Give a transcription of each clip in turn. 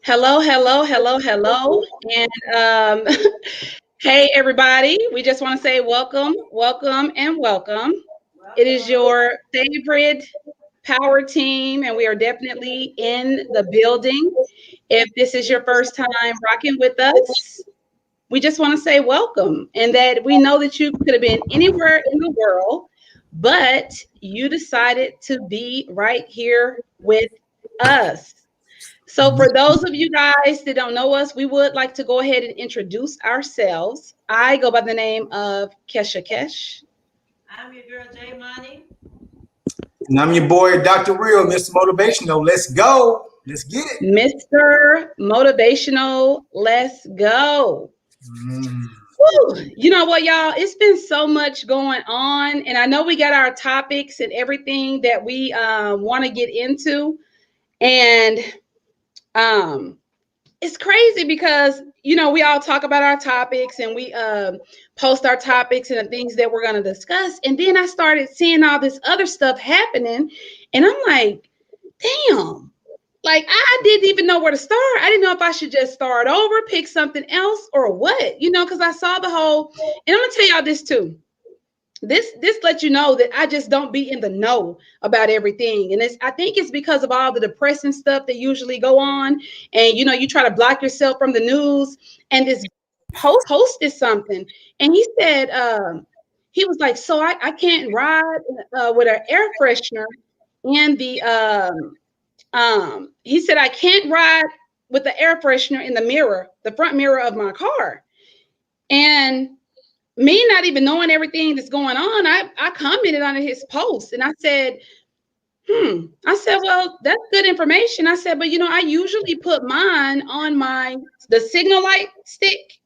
Hello, hello, hello, hello. And hey, everybody. We just want to say welcome, welcome, and welcome. It is your favorite power team, and we are definitely in the building. If this is your first time rocking with us, we just want to say welcome and that we know that you could have been anywhere in the world, but you decided to be right here with us. So, for those of you guys that don't know us, we would like to go ahead and introduce ourselves. I go by the name of Kesha Kesh. I'm your girl J Money. And I'm your boy, Dr. Real, Mr. Motivational. Let's go. Let's get it. Mr. Motivational, let's go. Mm. Whew. You know what, y'all? It's been so much going on, and I know we got our topics and everything that we want to get into. And um, it's crazy because we all talk about our topics and we post our topics and the things that we're going to discuss, and then I started seeing all this other stuff happening, and I'm like, damn, like I didn't even know where to start. I didn't know if I should just start over, pick something else, or what, because I saw the whole. And I'm gonna tell y'all this too. This lets you know that I just don't be in the know about everything. And I think it's because of all the depressing stuff that usually go on. And you try to block yourself from the news. And this post posted something, and he said he was like, so I can't ride with an air freshener in the he said I can't ride with the air freshener in the mirror, the front mirror of my car. And me not even knowing everything that's going on, I commented on his post, and I said, I said, well, that's good information. I said, but I usually put mine on the signal light stick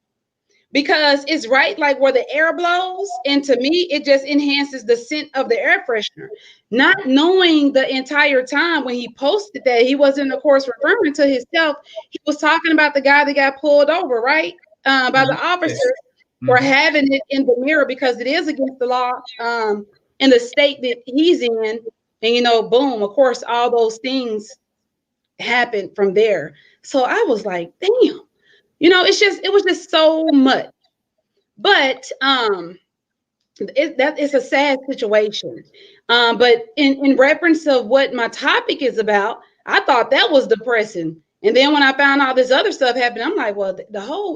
because it's right like where the air blows. And to me, it just enhances the scent of the air freshener. Not knowing the entire time when he posted that, he wasn't, of course, referring to himself. He was talking about the guy that got pulled over, right? By the officer for having it in the mirror because it is against the law in the state that he's in. And, boom, of course, all those things happened from there. So I was like, damn, it was just so much. But that is a sad situation. But in reference of what my topic is about, I thought that was depressing. And then when I found all this other stuff happening, I'm like, well,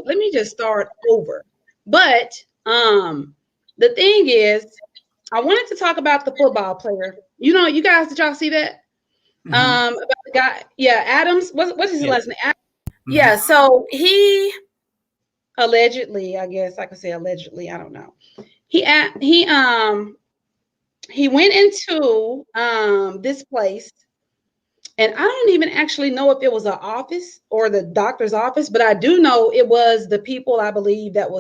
let me just start over. But the thing is, I wanted to talk about the football player. You guys, did y'all see that? About the guy, yeah, Adams. What's his last name? Yeah, so he allegedly, I guess I could say allegedly, I don't know. He went into this place, and I don't even actually know if it was an office or the doctor's office, but I do know it was the people, I believe, that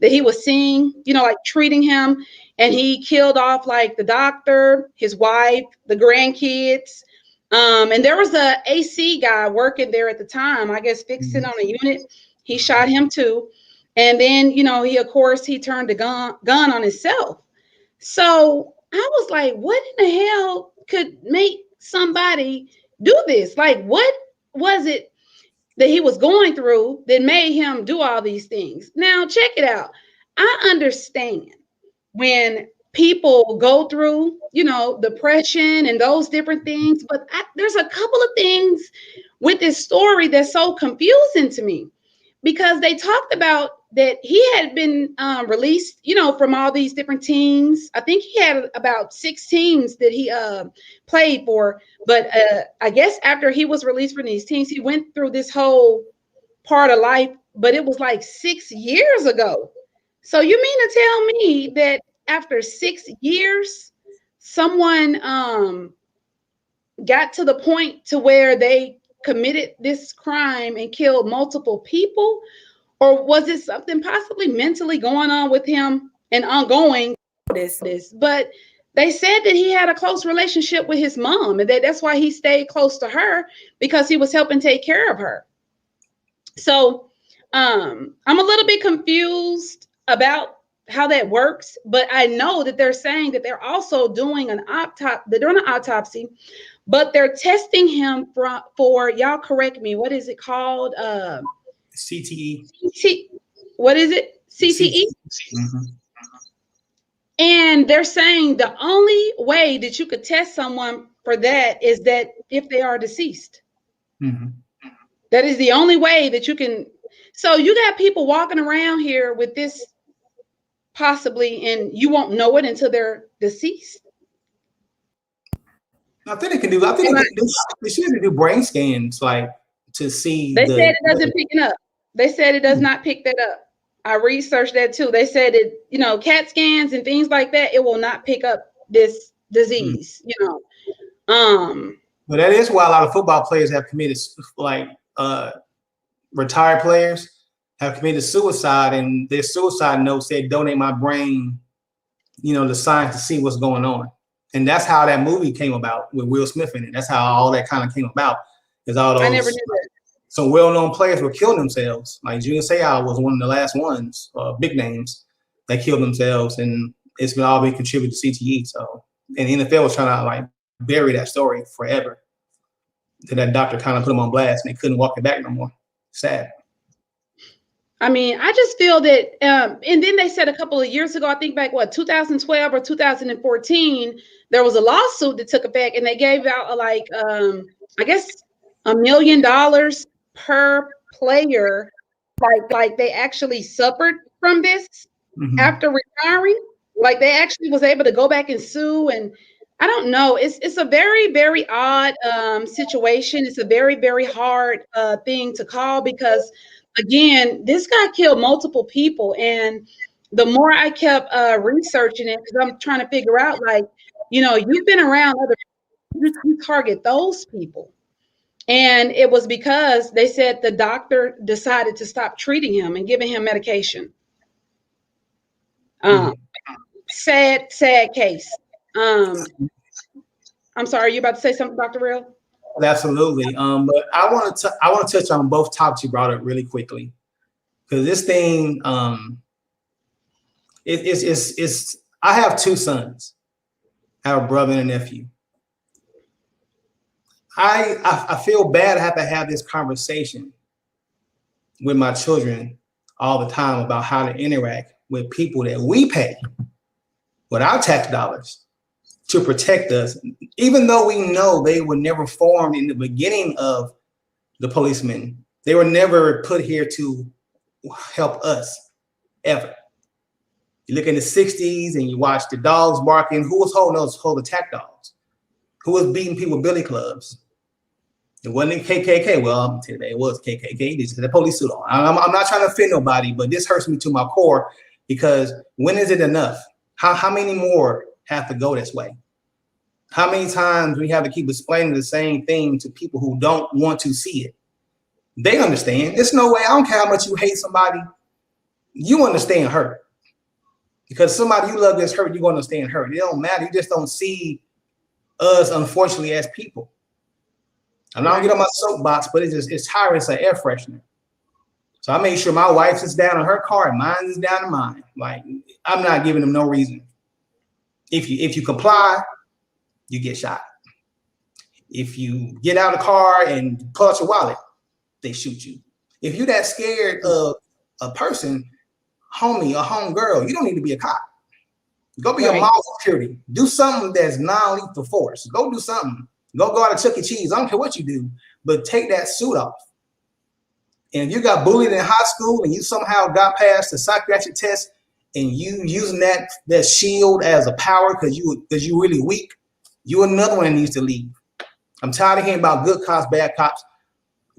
he was seeing, like treating him, and he killed off like the doctor, his wife, the grandkids. And there was a AC guy working there at the time, I guess fixing on a unit. He shot him too. And then, he turned the gun on himself. So I was like, what in the hell could make somebody do this? Like, what was it that he was going through that made him do all these things? Now, check it out. I understand when people go through, depression and those different things, but there's a couple of things with this story that's so confusing to me because they talked about that he had been released, from all these different teams. I think he had about 6 teams that he played for. But I guess after he was released from these teams, he went through this whole part of life, but it was like 6 years ago. So you mean to tell me that after 6 years, someone got to the point to where they committed this crime and killed multiple people? Or was it something possibly mentally going on with him and ongoing this? But they said that he had a close relationship with his mom, and that's why he stayed close to her because he was helping take care of her. So I'm a little bit confused about how that works, but I know that they're saying that they're also doing an autopsy, but they're testing him for y'all correct me, what is it called? CTE. What is it? CTE? Mm-hmm. And they're saying the only way that you could test someone for that is that if they are deceased. Mm-hmm. That is the only way that you can. So you got people walking around here with this possibly, and you won't know it until they're deceased. I think they can do. I think they should do brain scans, like to see. They said it doesn't pick it up. They said it does not pick that up. I researched that too. They said it, CAT scans and things like that, it will not pick up this disease. But that is why a lot of football players have committed, like retired players have committed suicide, and their suicide note said, "Donate my brain," the science to see what's going on. And that's how that movie came about with Will Smith in it. That's how all that kind of came about. Is all those, I never knew that. Some well-known players were killing themselves. Like Junior Seau was one of the last ones, big names that killed themselves, and it's been all been contributed to CTE. So, and the NFL was trying to like bury that story forever. Then that doctor kind of put them on blast, and they couldn't walk it back no more. Sad. I mean, I just feel that, and then they said a couple of years ago, I think back, 2012 or 2014, there was a lawsuit that took effect, and they gave out I guess $1 million per player. Like they actually suffered from this after retiring. Like they actually was able to go back and sue, and I don't know. It's a very, very odd situation. It's a very, very hard thing to call because, again, this guy killed multiple people. And the more I kept researching it, because I'm trying to figure out, you've been around other people, you target those people. And it was because they said the doctor decided to stop treating him and giving him medication. Sad case. I'm sorry, are you about to say something, Dr. Real? Absolutely. But I want to touch on both topics you brought up really quickly, because this thing, it's. I have two sons. I have a brother and a nephew. I feel bad I have to have this conversation with my children all the time about how to interact with people that we pay with our tax dollars to protect us, even though we know they were never formed in the beginning of the policemen. They were never put here to help us, ever. You look in the 60s and you watch the dogs barking. Who was holding attack dogs? Who was beating people with billy clubs? It wasn't KKK. Well, I'm telling you, it was KKK. They just had a police suit on. I'm not trying to offend nobody, but this hurts me to my core, because when is it enough? How many more have to go this way? How many times we have to keep explaining the same thing to people who don't want to see it? They understand. There's no way. I don't care how much you hate somebody. You understand hurt. Because somebody you love gets hurt, you're going to understand hurt. It don't matter. You just don't see us, unfortunately, as people. I'm not gonna get on my soapbox, but it's tiring. It's an air freshener. So I made sure my wife sits down in her car and mine is down in mine. Like, I'm not giving them no reason. If you comply, you get shot. If you get out of the car and pull out your wallet, they shoot you. If you're that scared of a person, homie or home girl, you don't need to be a cop. Go be a mall security. Do something that's non-lethal force. Go do something. Go out of Chuck E. Cheese. I don't care what you do, but take that suit off. And if you got bullied in high school and you somehow got past the psychiatric test and you using that shield as a power because you really weak, you another one that needs to leave. I'm tired of hearing about good cops, bad cops.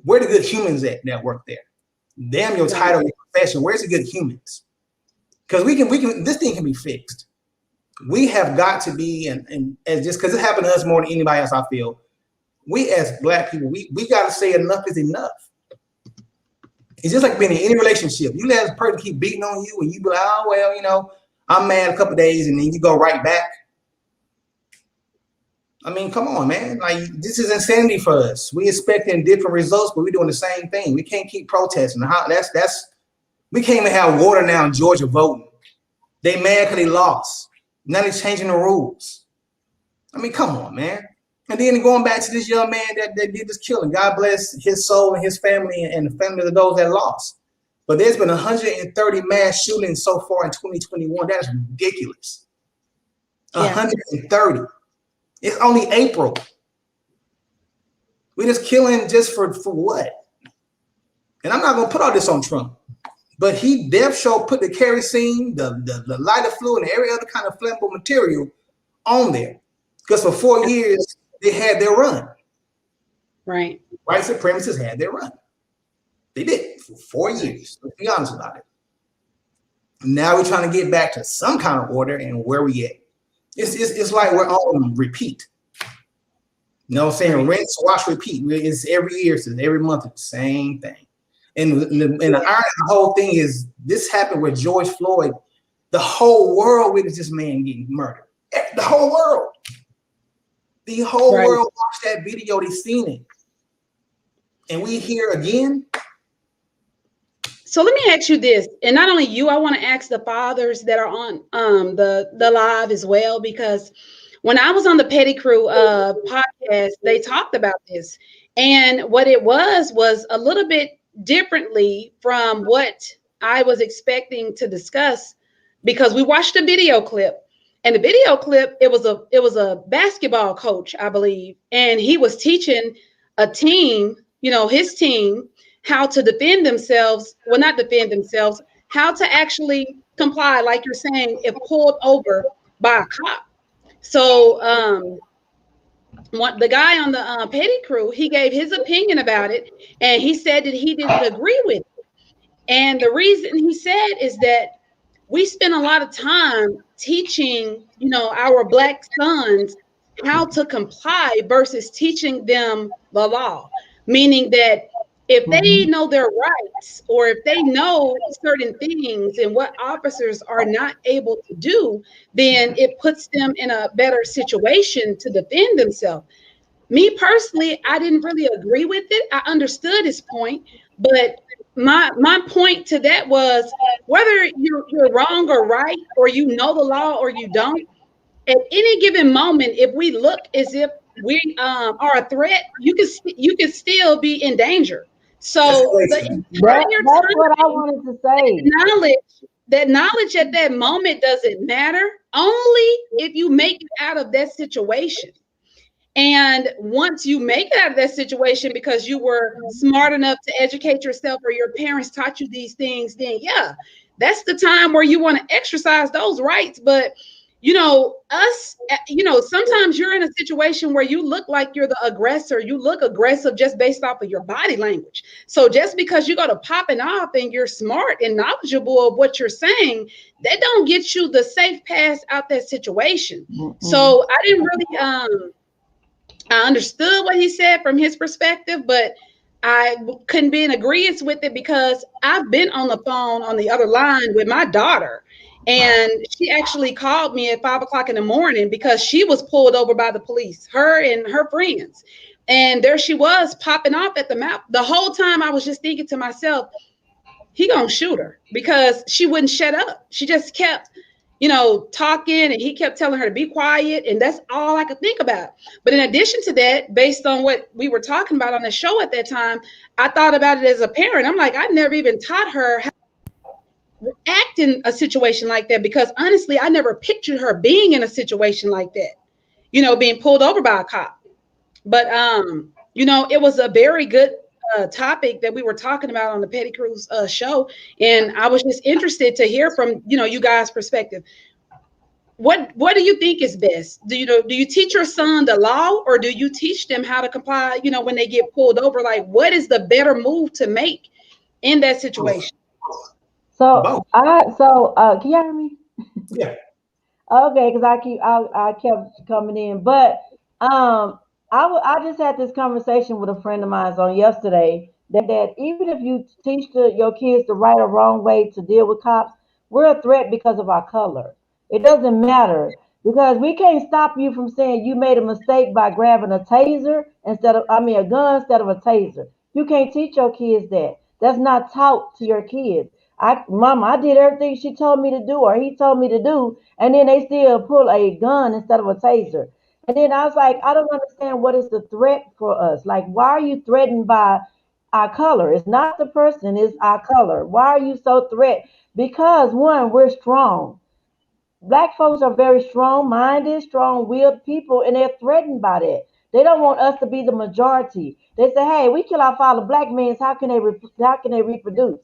Where the good humans at that work there? Damn your title, your profession. Where's the good humans? Because we can. This thing can be fixed. We have got to be, and as just because it happened to us more than anybody else, I feel, we as Black people, we got to say enough is enough. It's just like being in any relationship. You let a person keep beating on you and you be like, oh, well, I'm mad a couple of days, and then you go right back. I mean, come on, man. Like, this is insanity for us. We expecting different results, but we're doing the same thing. We can't keep protesting. We can't even have water now in Georgia voting. They mad because they lost. Now they're changing the rules. I mean, come on, man. And then going back to this young man that did this killing. God bless his soul and his family and the families of those that lost. But there's been 130 mass shootings so far in 2021. That's ridiculous. Yeah. 130. It's only April. We just killing just for what? And I'm not gonna put all this on Trump, but he damn sure put the kerosene, the lighter fluid, and every other kind of flammable material on there. Because for 4 years they had their run. Right. White supremacists had their run. They did for 4 years. Let's be honest about it. Now we're trying to get back to some kind of order, and where we at? It's like we're on repeat. You know what I'm saying? Rinse, wash, repeat. It's every year, it's every month, it's the same thing. And the irony of the whole thing is this happened with George Floyd. The whole world witnessed this man getting murdered. The whole world. The whole world watched that video. They seen it. And we here again. So let me ask you this, and not only you, I want to ask the fathers that are on the live as well, because when I was on the Petty Crew podcast, they talked about this, and what it was a little bit differently from what I was expecting to discuss, because we watched a video clip, and the video clip, it was a basketball coach, I believe, and he was teaching a team, his team, how to defend themselves, well, not defend themselves, how to actually comply, like you're saying, if pulled over by a cop. So the guy on the Petty Crew, he gave his opinion about it, and he said that he didn't agree with it. And the reason he said is that we spend a lot of time teaching, our Black sons how to comply versus teaching them the law, meaning that if they know their rights, or if they know certain things and what officers are not able to do, then it puts them in a better situation to defend themselves. Me personally, I didn't really agree with it. I understood his point, but my point to that was, whether you're wrong or right, or you know the law or you don't, at any given moment, if we look as if we are a threat, you can still be in danger. So that's what I wanted to say. That knowledge at that moment doesn't matter, only if you make it out of that situation. And once you make it out of that situation because you were smart enough to educate yourself, or your parents taught you these things, then yeah, that's the time where you want to exercise those rights. But sometimes you're in a situation where you look like you're the aggressor. You look aggressive just based off of your body language. So just because you go to popping off and you're smart and knowledgeable of what you're saying, that don't get you the safe pass out that situation. Mm-hmm. So I didn't really, I understood what he said from his perspective, but I couldn't be in agreement with it, because I've been on the phone on the other line with my daughter. And she actually called me at 5 o'clock in the morning because she was pulled over by the police, her and her friends. And there she was popping off at the mouth. The whole time I was just thinking to myself, he gonna shoot her, because she wouldn't shut up. She just kept, talking, and he kept telling her to be quiet. And that's all I could think about. But in addition to that, based on what we were talking about on the show at that time, I thought about it as a parent. I'm like, I never even taught her how act in a situation like that, because honestly, I never pictured her being in a situation like that, being pulled over by a cop. But it was a very good topic that we were talking about on the Petty Crew's show, and I was just interested to hear from you guys' perspective. What do you think is best? Do you teach your son the law, or do you teach them how to comply? When they get pulled over, like, what is the better move to make in that situation? So can you hear me? Yeah. Okay, because I kept coming in, but I just had this conversation with a friend of mine on yesterday that even if you teach your kids the right or wrong way to deal with cops, we're a threat because of our color. It doesn't matter, because we can't stop you from saying you made a mistake by grabbing a taser a gun instead of a taser. You can't teach your kids that. That's not taught to your kids. Mama, I did everything she told me to do or he told me to do, and then they still pull a gun instead of a taser. And then I was like, I don't understand what is the threat for us. Like, why are you threatened by our color? It's not the person, it's our color. Why are you so threatened? Because one, we're strong. Black folks are very strong-minded, strong-willed people, and they're threatened by that. They don't want us to be the majority. They say, "Hey, we kill off all the black men. How can they reproduce?"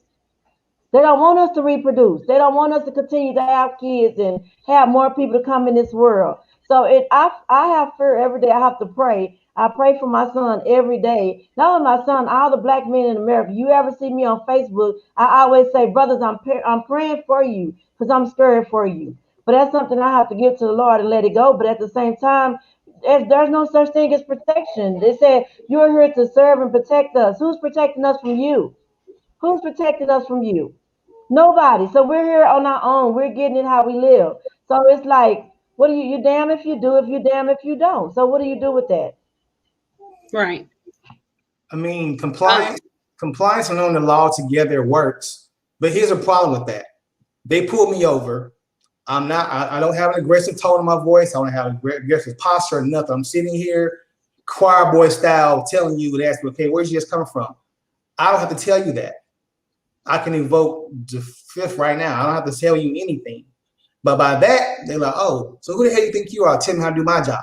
They don't want us to reproduce. They don't want us to continue to have kids and have more people to come in this world. So I have fear every day. I have to pray. I pray for my son every day. Not only my son, all the black men in America. You ever see me on Facebook? I always say, brothers, I'm praying for you because I'm scared for you. But that's something I have to give to the Lord and let it go. But at the same time, there's no such thing as protection. They said you're here to serve and protect us. Who's protecting us from you? Who's protecting us from you? Nobody. So we're here on our own. We're getting it how we live. So it's like, what do you damn if you do, if you damn if you don't. So what do you do with that? Right. I mean, compliance and knowing the law together works. But here's a problem with that. They pulled me over. I don't have an aggressive tone in my voice. I don't have an aggressive posture or nothing. I'm sitting here choir boy style telling you that, okay, where's you just coming from? I don't have to tell you that. I can invoke the fifth right now. I don't have to tell you anything. But by that, they're like, oh, so who the hell you think you are? Tell me how to do my job.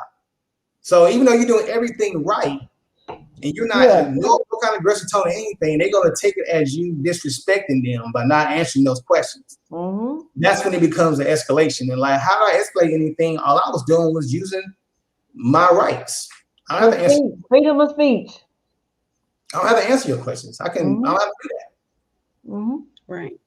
So even though you're doing everything right, and you're not no kind of aggressive tone or anything, they're gonna take it as you disrespecting them by not answering those questions. Mm-hmm. That's when it becomes an escalation. And like, how do I escalate anything? All I was doing was using my rights. I don't have to answer. Freedom of speech. I don't have to answer your questions. I don't have to do that. Mm-hmm. Right.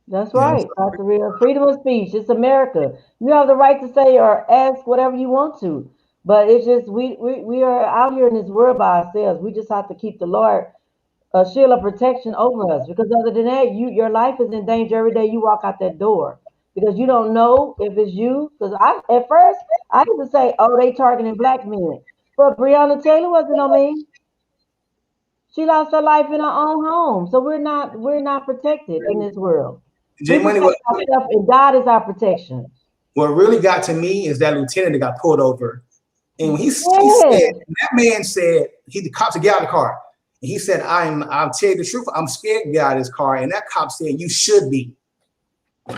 That's right. That's the real freedom of speech. It's America. You have the right to say or ask whatever you want to. But it's just we are out here in this world by ourselves. We just have to keep the Lord a shield of protection over us. Because other than that, your life is in danger every day you walk out that door. Because you don't know if it's you. Because at first I used to say, oh, they targeting black men. But Breonna Taylor wasn't on me. She lost her life in her own home. So we're not protected in this world. J We Money, protect ourselves, and God is our protection. what really got to me is that lieutenant that got pulled over. And when he said, that man said, the cop said, get out of the car. And he said, I'll tell you the truth, I'm scared to get out of this car. And that cop said, you should be.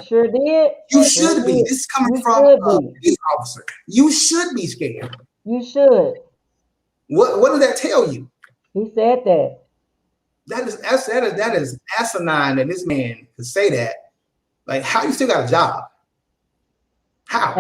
Sure did. You should be. This is coming from a police officer. You should be scared. You should. What does that tell you? He said that. That is asinine that this man could say that. Like, how you still got a job? How?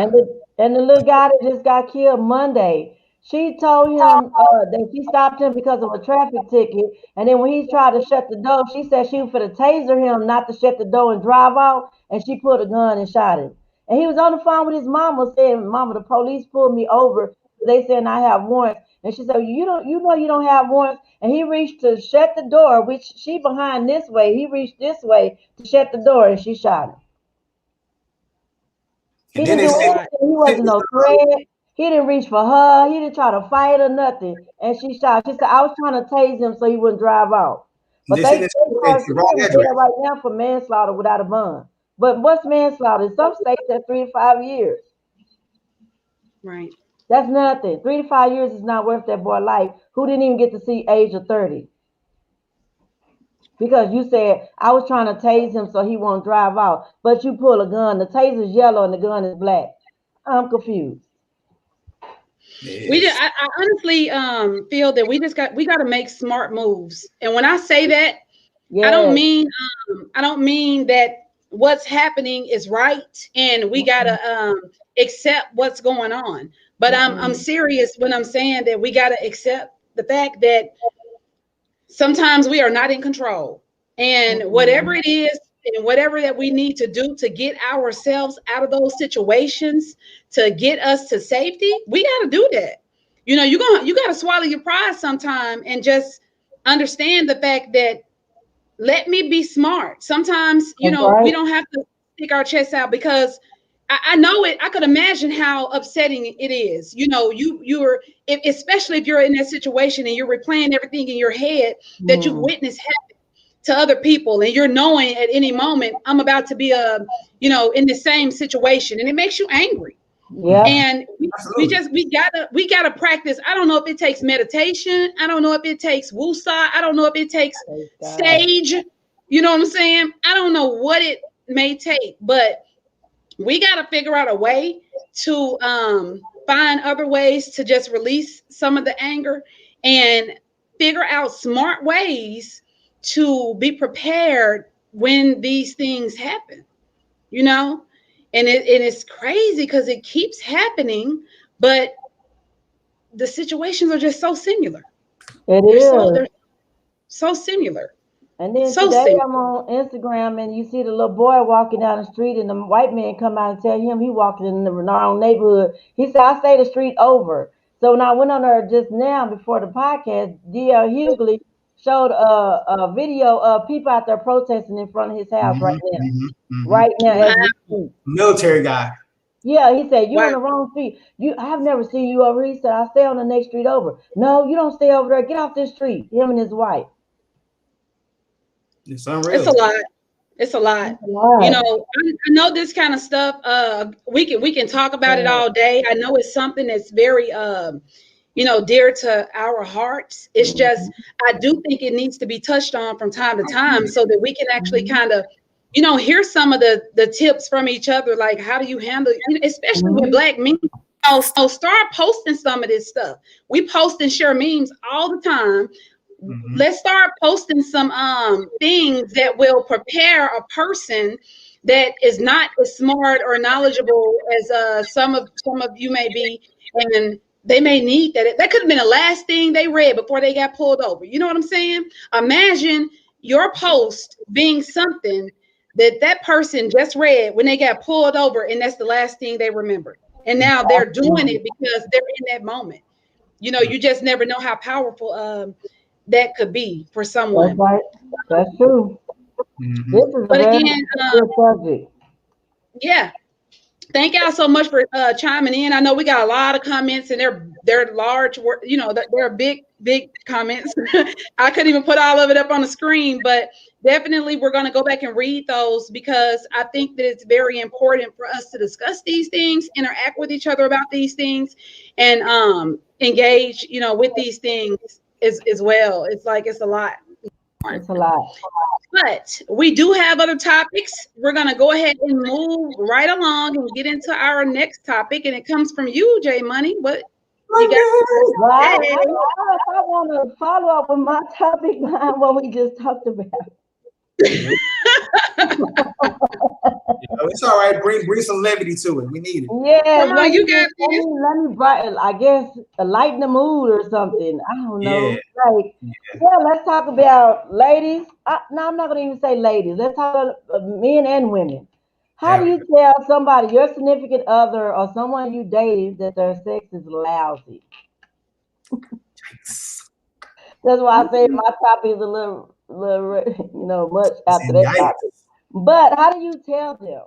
And the little guy that just got killed Monday, she told him that she stopped him because of a traffic ticket. And then when he tried to shut the door, she said she was for to taser him not to shut the door and drive off. And she pulled a gun and shot him. And he was on the phone with his mama saying, Mama, the police pulled me over. They said I have warrants. And she said, you don't have warrants. And he reached to shut the door, which she behind this way. He reached this way to shut the door and she shot him. He didn't do anything. He wasn't no threat. He didn't reach for her. He didn't try to fight or nothing. And she shot. She said, I was trying to tase him so he wouldn't drive off. But they there right now for manslaughter without a bond. But what's manslaughter? In some states, that's 3 to 5 years. Right. That's nothing. 3 to 5 years is not worth that boy life who didn't even get to see age of 30. Because you said, I was trying to tase him so he won't drive off. But you pull a gun. The taser's yellow and the gun is black. I'm confused. I honestly feel that we got to make smart moves. And when I say that, I don't mean that what's happening is right and we got to accept what's going on. But I'm serious when I'm saying that we got to accept the fact that sometimes we are not in control, and whatever it is and whatever that we need to do to get ourselves out of those situations, to get us to safety, we got to do that. You know, you got to swallow your pride sometime and just understand the fact that let me be smart. Sometimes, we don't have to stick our chests out, because I know it. I could imagine how upsetting it is. You know, especially if you're in that situation and you're replaying everything in your head that you've witnessed happen. to other people, and you're knowing at any moment I'm about to be in the same situation, and it makes you angry. Yeah. And we gotta practice. I don't know if it takes meditation. I don't know if it takes woosah. I don't know if it takes sage. You know what I'm saying? I don't know what it may take, but we gotta figure out a way to find other ways to just release some of the anger and figure out smart ways to be prepared when these things happen, you know? And it's crazy because it keeps happening, but the situations are just so similar. They're so similar. And then So today similar. I'm on Instagram and you see the little boy walking down the street and the white man come out and tell him he walking in the wrong neighborhood. He said, I stay the street over. So when I went on there just now before the podcast, D.L. Hughley showed a video of people out there protesting in front of his house right now. Right now as we speak. Military guy. Yeah, he said, you're on Wow. the wrong street. I've never seen you over here. He said, I stay on the next street over. No, you don't stay over there. Get off this street. Him and his wife. It's unreal. It's a lot. It's a lot. You know, I know this kind of stuff. We can talk about it all day. I know it's something that's very dear to our hearts. It's just I do think it needs to be touched on from time to time so that we can actually kind of hear some of the tips from each other, like how do you handle, especially with Black men. So start posting some of this stuff. We post and share memes all the time. Let's start posting some things that will prepare a person that is not as smart or knowledgeable as some of you may be, and they may need that. That could have been the last thing they read before they got pulled over. You know what I'm saying? Imagine your post being something that person just read when they got pulled over, and that's the last thing they remembered. And now they're doing it because they're in that moment. You just never know how powerful that could be for someone. That's right. That's true. This is But a very again, good subject. yeah. Thank y'all so much for chiming in. I know we got a lot of comments, and they're large. They're big comments. I couldn't even put all of it up on the screen, but definitely we're going to go back and read those because I think that it's very important for us to discuss these things, interact with each other about these things, and engage, with these things as well. It's a lot. It's a lot. But we do have other topics. We're going to go ahead and move right along and get into our next topic. And it comes from you, J Money. What you got? Well, I want to follow up with my topic behind what we just talked about. It's all right. Bring some levity to it. We need it. Yeah, Come on, you got this. Let me I guess lighten the mood or something. I don't know. Yeah. Let's talk about ladies. No, I'm not gonna even say ladies. Let's talk about men and women. How do you tell somebody, your significant other or someone you dated, that their sex is lousy? That's why I say my topic is a little much after that topic. But how do you tell them?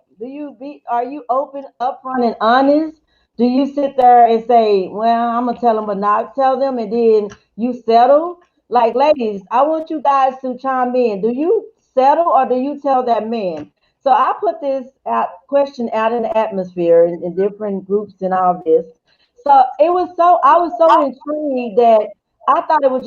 Are you open, upfront, and honest? Do you sit there and say, well, I'm gonna tell them but not tell them, and then you settle? Like, ladies, I want you guys to chime in. Do you settle or do you tell that man? So I put this question out in the atmosphere in different groups and all this. So I was so intrigued that I thought it was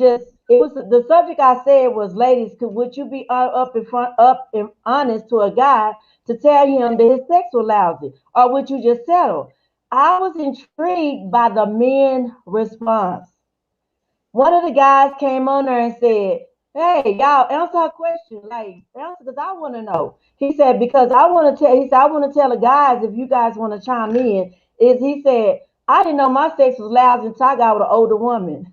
the subject I said was, ladies, would you be up and honest to a guy to tell him that his sex was lousy, or would you just settle? I was intrigued by the men response. One of the guys came on there and said, hey, y'all, answer her question. Like, answer, because I want to know. He said, because I want to tell the guys, if you guys want to chime in, he said, I didn't know my sex was lousy until I got with an older woman.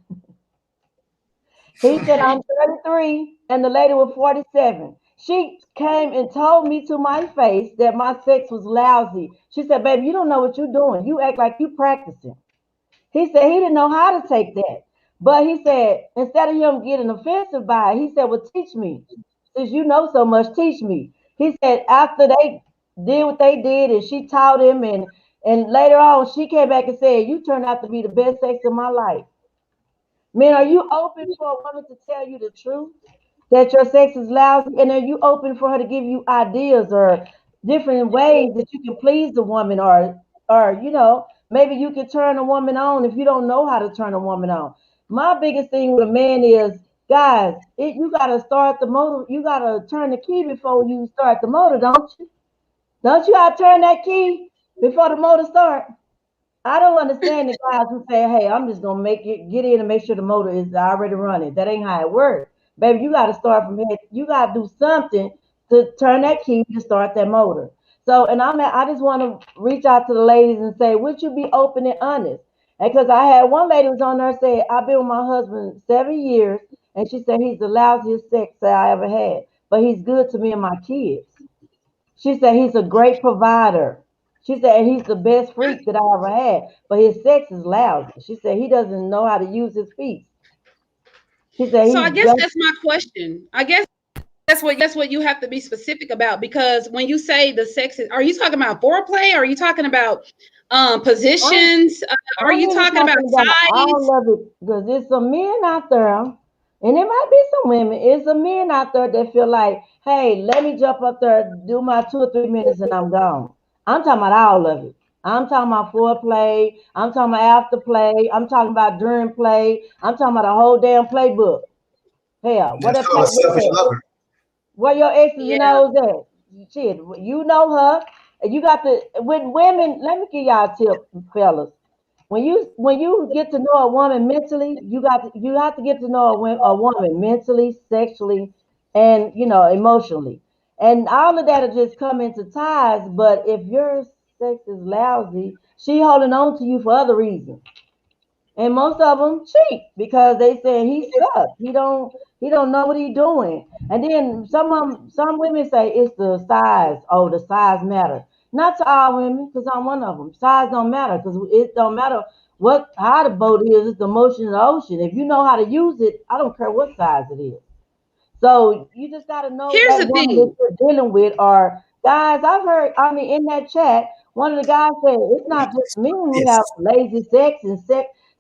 He said, I'm 33 and the lady was 47. She came and told me to my face that my sex was lousy. She said, baby, you don't know what you're doing. You act like you practicing. He said he didn't know how to take that. But he said, instead of him getting offensive by it, he said, well, teach me. Since you know so much, teach me. He said after they did what they did and she taught him, and later on she came back and said, you turned out to be the best sex of my life. Man, are you open for a woman to tell you the truth? that your sex is lousy, and are you open for her to give you ideas or different ways that you can please the woman, or maybe you can turn a woman on if you don't know how to turn a woman on. My biggest thing with a man is, guys, you gotta start the motor, you gotta turn the key before you start the motor, don't you? Don't you gotta turn that key before the motor start? I don't understand the guys who say, "Hey, I'm just gonna make it get in and make sure the motor is already running." That ain't how it works, baby. You got to start from here. You got to do something to turn that key to start that motor. So, and I just want to reach out to the ladies and say, would you be open and honest? And because I had one lady was on there say, I've been with my husband 7 years, and she said he's the lousiest sex that I ever had, but he's good to me and my kids. She said he's a great provider. She said he's the best freak that I ever had, but his sex is lousy. She said he doesn't know how to use his feet. She said So he's I guess just that's my question. I guess that's what you have to be specific about, because when you say the sex is, are you talking about foreplay? Are you talking about I'm, positions? Are I'm you really talking about talking about size? all of it because there's some men out there, and there might be some women. It's some men out there that feel like, hey, let me jump up there, do my 2 or 3 minutes, and I'm gone. I'm talking about all of it. I'm talking about foreplay. I'm talking about after play. I'm talking about during play. I'm talking about a whole damn playbook. Hell, what That's that called play? a selfish lover. Where your exes and Yeah. O's at? Shit, you know her. And you got to with women. Let me give y'all a tip, fellas. When you get to know a woman mentally, you have to get to know a woman mentally, sexually, and emotionally, and all of that will just come into ties. But if your sex is lousy, she holding on to you for other reasons. And most of them cheat because they say he sucks. He don't know what he doing. And then some women say it's the size. Oh, the size matter. Not to all women, because I'm one of them. Size don't matter because it don't matter how the boat is. It's the motion of the ocean. If you know how to use it, I don't care what size it is. So you just got to know Here's that the woman that thing. you're dealing with. Or guys, I've heard. I mean, in that chat, one of the guys said it's not just men who have Yes. lazy sex and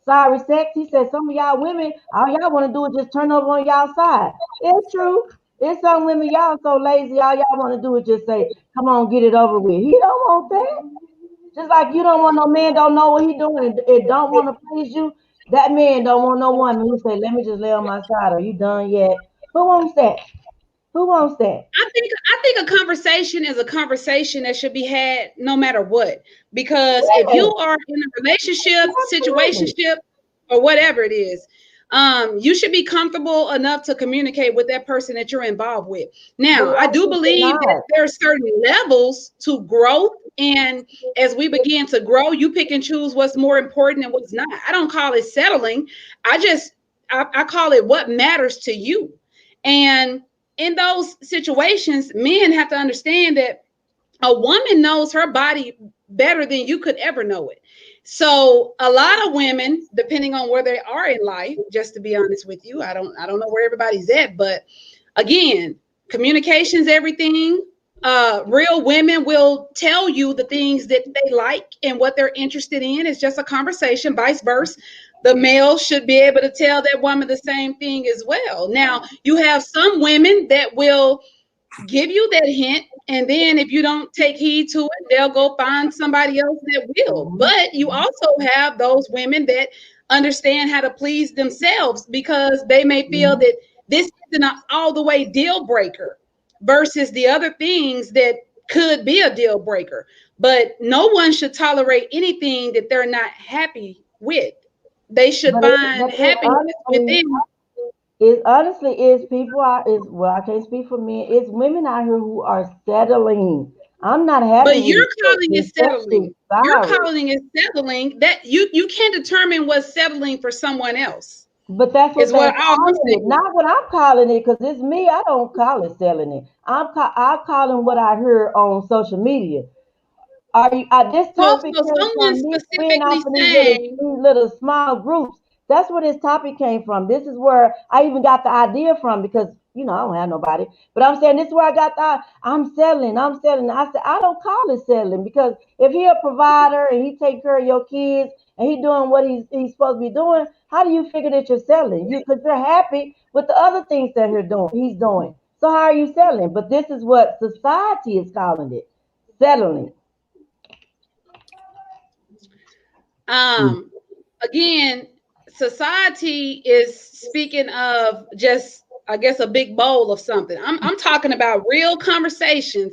sorry sex. He said some of y'all women, all y'all want to do is just turn over on y'all side. It's true. It's some women y'all so lazy. All y'all want to do is just say, "Come on, get it over with." He don't want that. Just like you don't want no man don't know what he doing and don't want to please you. That man don't want no woman who say, "Let me just lay on my side." Are you done yet? Who wants that? Who wants that? I think a conversation is a conversation that should be had no matter what. Because if Yeah, you are in a relationship, absolutely. situationship, or whatever it is, you should be comfortable enough to communicate with that person that you're involved with. But a Now, I lot of do people believe that not. there are certain levels to growth, and as we begin to grow, you pick and choose what's more important and what's not. I don't call it settling. I call it what matters to you. And in those situations, men have to understand that a woman knows her body better than you could ever know it. So a lot of women, depending on where they are in life, just to be honest with you, I don't know where everybody's at, but again, communication's everything. Real women will tell you the things that they like and what they're interested in. It's just a conversation, vice versa. The male should be able to tell that woman the same thing as well. Now, you have some women that will give you that hint, and then if you don't take heed to it, they'll go find somebody else that will. Mhm. But you also have those women that understand how to please themselves, because they may feel Mhm. that this isn't an all the way deal breaker versus the other things that could be a deal breaker. But no one should tolerate anything that they're not happy with. They should But find it happiness honestly, within. is people are is well, I can't speak for men. It's women out here who are settling. I'm not happy But with you're it. calling it Respectfully, settling. You're sorry. calling it settling. That you can't determine what's settling for someone else. But that's what Is they what all I'm calling it. saying. Not what I'm calling it, because it's me. I don't call it selling it. I'm calling what I heard on social media. This So topic so came someone from me being specifically off in saying, these little small groups. That's where this topic came from. This is where I even got the idea from because I don't have nobody. But I'm saying this is where I got the I'm selling. I said I don't call it selling because if he a provider and he take care of your kids and he's doing what he's supposed to be doing, how do you figure that you're selling? Because you're happy with the other things that he's doing. So how are you selling? But this is what society is calling it, settling. Again, society is speaking of just, I guess, a big bowl of something. I'm talking about real conversations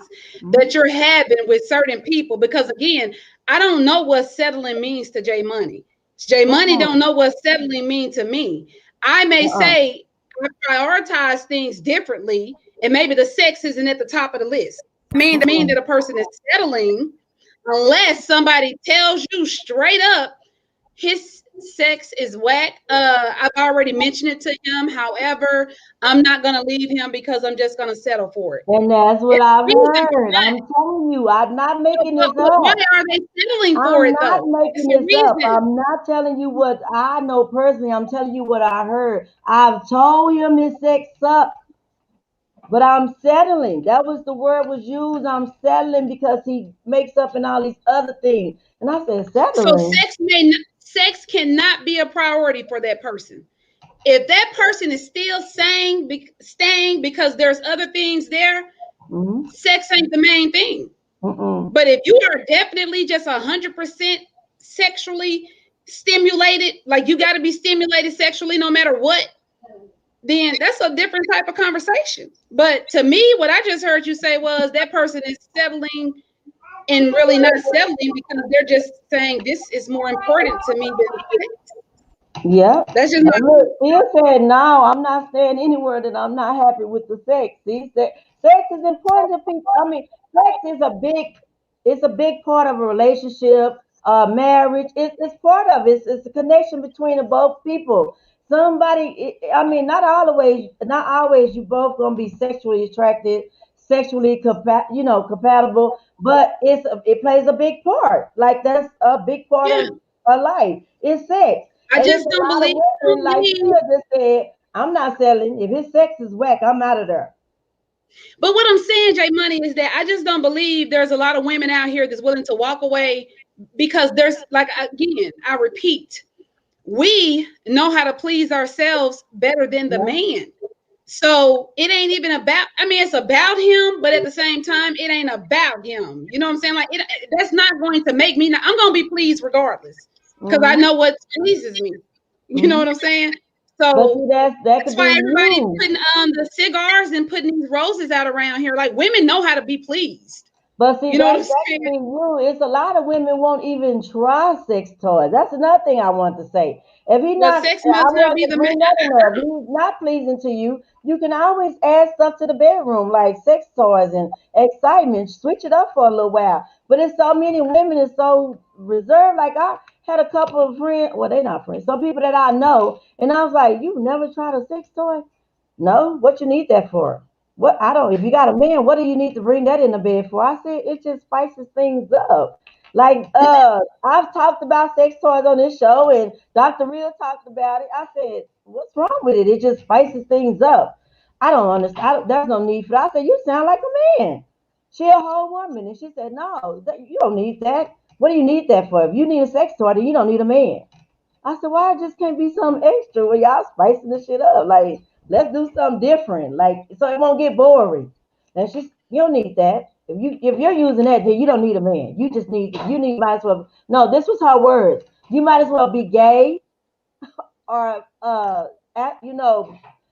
that you're having with certain people, because again, I don't know what settling means to J Money. J Money don't know what settling means to me. I may say I prioritize things differently, and maybe the sex isn't at the top of the list. I mean that a person is settling unless somebody tells you straight up his sex is whack. I've already mentioned it to him. However, I'm not gonna leave him because I'm just gonna settle for it. And that's what It's I've reason heard. why. I'm telling you, I'm not making this Why up. are they settling for I'm it not though? It's making a this up. reason. I'm not telling you what I know personally. I'm telling you what I heard. I've told him his sex sucks, but I'm settling. That was the word was used. I'm settling because he makes up in all these other things. And I said, So settling? sex cannot be a priority for that person. If that person is still staying because there's other things there, Mm-hmm. sex ain't the main thing. Mm-mm. But if you are definitely just 100% sexually stimulated, like you got to be stimulated sexually no matter what, then that's a different type of conversation. But to me, what I just heard you say was that person is settling and really not settling because they're just saying this is more important to me than sex. Yep. That's just And my look, still said, no, I'm not saying anywhere that I'm not happy with the sex. See, sex is important to people. I mean, sex is it's a big part of a relationship, marriage. It's part of it. It's a connection between the both people. I mean, not always you both gonna be sexually attracted, compatible, but it plays a big part. Like that's a big part yeah. of a life. It's sex. I And it's just a don't lot of believe. women, like Tia just said, I'm not selling. If his sex is whack, I'm out of there. But what I'm saying, Jay Money, is that I just don't believe there's a lot of women out here that's willing to walk away because there's like, again, I repeat, we know how to please ourselves better than the Yeah. man. So it ain't even about, I mean, it's about him, but at the same time, it ain't about him. You know what I'm saying? Like that's not going to make me not, I'm gonna be pleased regardless. Because I Mm-hmm. know what pleases me. You know Mm-hmm. what I'm saying? But see, So that that's could be why everybody's you. putting the cigars and putting these roses out around here. Like women know how to be pleased. But see, You know what I'm that could saying? be you. It's a lot of women won't even try sex toys. That's another thing I want to say. If he But not, sex I must not want be to the bring that in there. If he's not pleasing to you, you can always add stuff to the bedroom like sex toys and excitement. Switch it up for a little while. But it's so many women is so reserved. Like I had a couple of friends. Well, they're not friends. Some people that I know, and I was like, "You never tried a sex toy? No. What you need that for?" What I don't. If you got a man, what do you need to bring that in the bed for? I said it just spices things up. Like I've talked about sex toys on this show, and Dr. Real talked about it. I said, what's wrong with it? It just spices things up. I don't understand. There's no need for that. I said, you sound like a man. She a whole woman, and she said, no, you don't need that. What do you need that for? If you need a sex toy, then you don't need a man. I said, why it just can't be something extra where y'all spicing the shit up? Like, let's do something different. Like, so it won't get boring. And you don't need that. If you're using that, then you don't need a man. Might as well. No, this was her words. You might as well be gay or